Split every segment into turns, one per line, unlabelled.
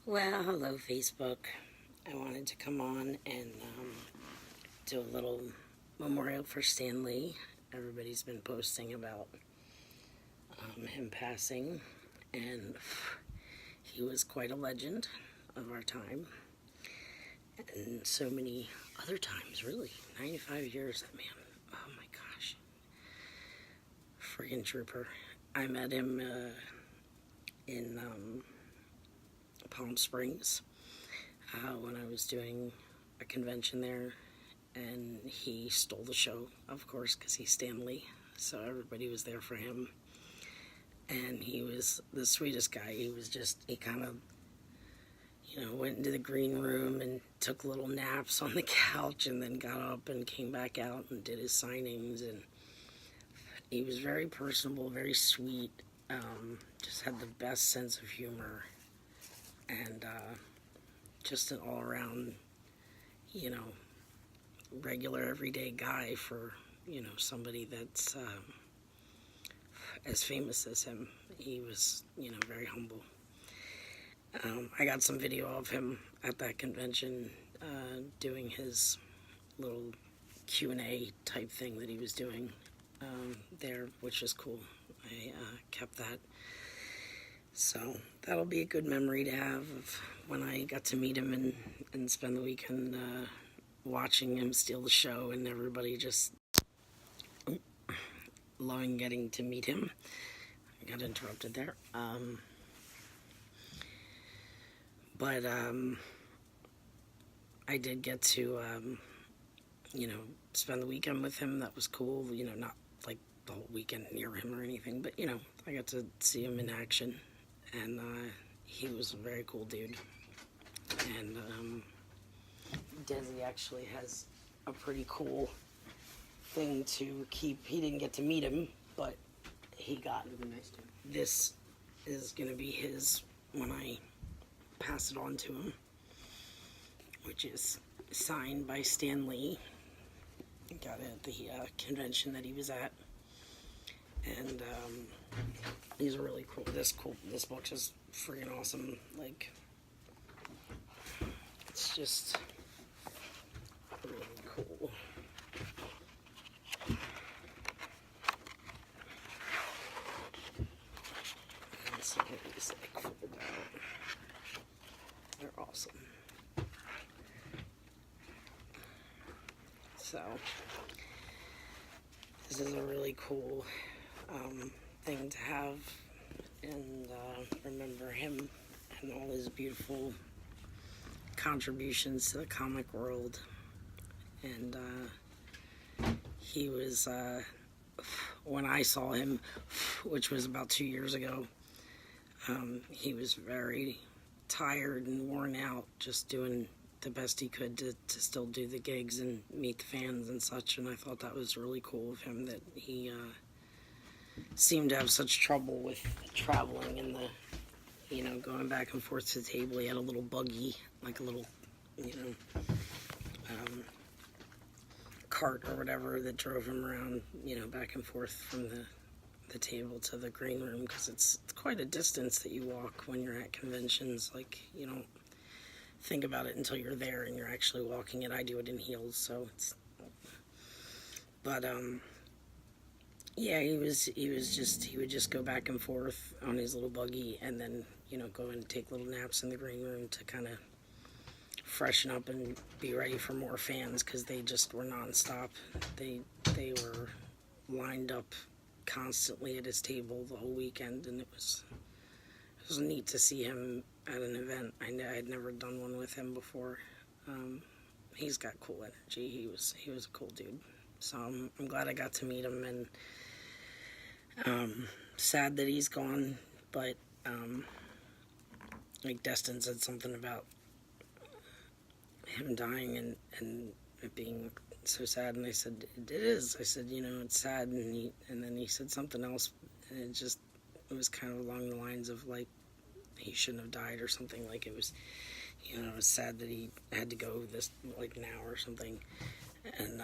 Well, hello, Facebook. I wanted to come on and do a little memorial for Stan Lee. Everybody's been posting about him passing, and he was quite a legend of our time, and so many other times, really. 95 years, that man. Oh my gosh. Friggin' trooper. I met him in Palm Springs when I was doing a convention there, and he stole the show, of course, because he's Stan Lee, so everybody was there for him, and he was the sweetest guy. He kind of, went into the green room and took little naps on the couch, and then got up and came back out and did his signings, and he was very personable, very sweet, just had the best sense of humor, and just an all-around, regular everyday guy for, somebody that's as famous as him. He was, very humble. I got some video of him at that convention doing his little Q&A type thing that he was doing there, which is cool. I kept that. So that'll be a good memory to have of when I got to meet him and spend the weekend watching him steal the show, and everybody just loving getting to meet him. I got interrupted there. But I did get to, spend the weekend with him. That was cool. Not like the whole weekend near him or anything, but, I got to see him in action. And he was a very cool dude. And Desi actually has a pretty cool thing to keep. He didn't get to meet him, but he got this is going to be his when I pass it on to him, which is signed by Stan Lee. Got it at the convention that he was at. And these are really cool. This book is freaking awesome. Like, it's just really cool. And some of these like fold out. They're awesome. So this is a really cool thing to have, and remember him and all his beautiful contributions to the comic world. And he was, when I saw him, which was about 2 years ago, he was very tired and worn out, just doing the best he could to still do the gigs and meet the fans and such. And I thought that was really cool of him, that he seemed to have such trouble with traveling and the, going back and forth to the table. He had a little buggy, like a little, cart or whatever that drove him around, back and forth from the table to the green room, because it's quite a distance that you walk when you're at conventions. Like, you don't think about it until you're there and you're actually walking it. I do it in heels, so it's, but yeah, he would just go back and forth on his little buggy, and then, go and take little naps in the green room to kind of freshen up and be ready for more fans, because they just were nonstop. They were lined up constantly at his table the whole weekend, and it was neat to see him at an event. I had never done one with him before. He's got cool energy. He was a cool dude. So I'm glad I got to meet him, and sad that he's gone, but like Destin said something about him dying and it being so sad, and I said, it is. I said, it's sad, and then he said something else, and it was kind of along the lines of, like, he shouldn't have died or something. Like, it was, it was sad that he had to go this, like, now or something. And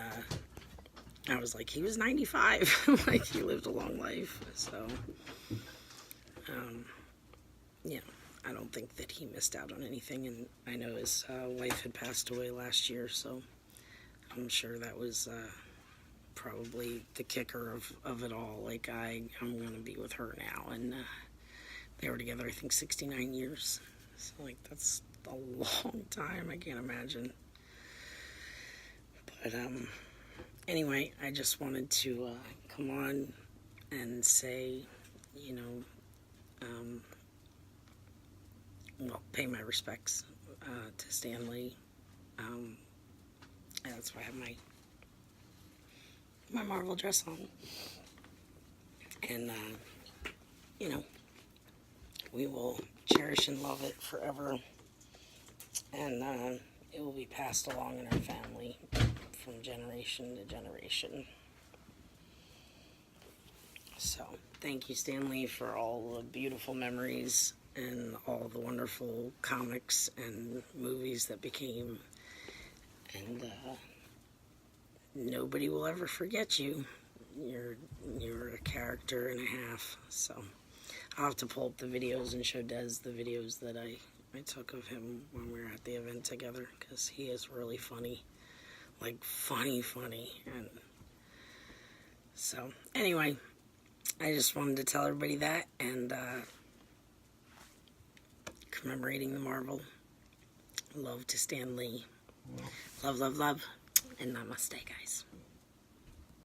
I was like, he was 95. Like, he lived a long life. So, yeah, I don't think that he missed out on anything, and I know his wife had passed away last year, so I'm sure that was probably the kicker of it all. Like, I'm going to be with her now, and they were together, I think, 69 years. So, like, that's a long time. I can't imagine. But, anyway, I just wanted to come on and say, you know, well, pay my respects to Stanley. That's why I have my Marvel dress on. And, you know, we will cherish and love it forever. And it will be passed along in our family from generation to generation. So, thank you, Stanley, for all the beautiful memories and all the wonderful comics and movies that became. And nobody will ever forget you. You're a character and a half. So, I'll have to pull up the videos and show Des the videos that I took of him when we were at the event together, because he is really funny. Like, funny. And so, anyway, I just wanted to tell everybody that, and commemorating the Marvel. Love to Stan Lee. Love, and namaste, guys.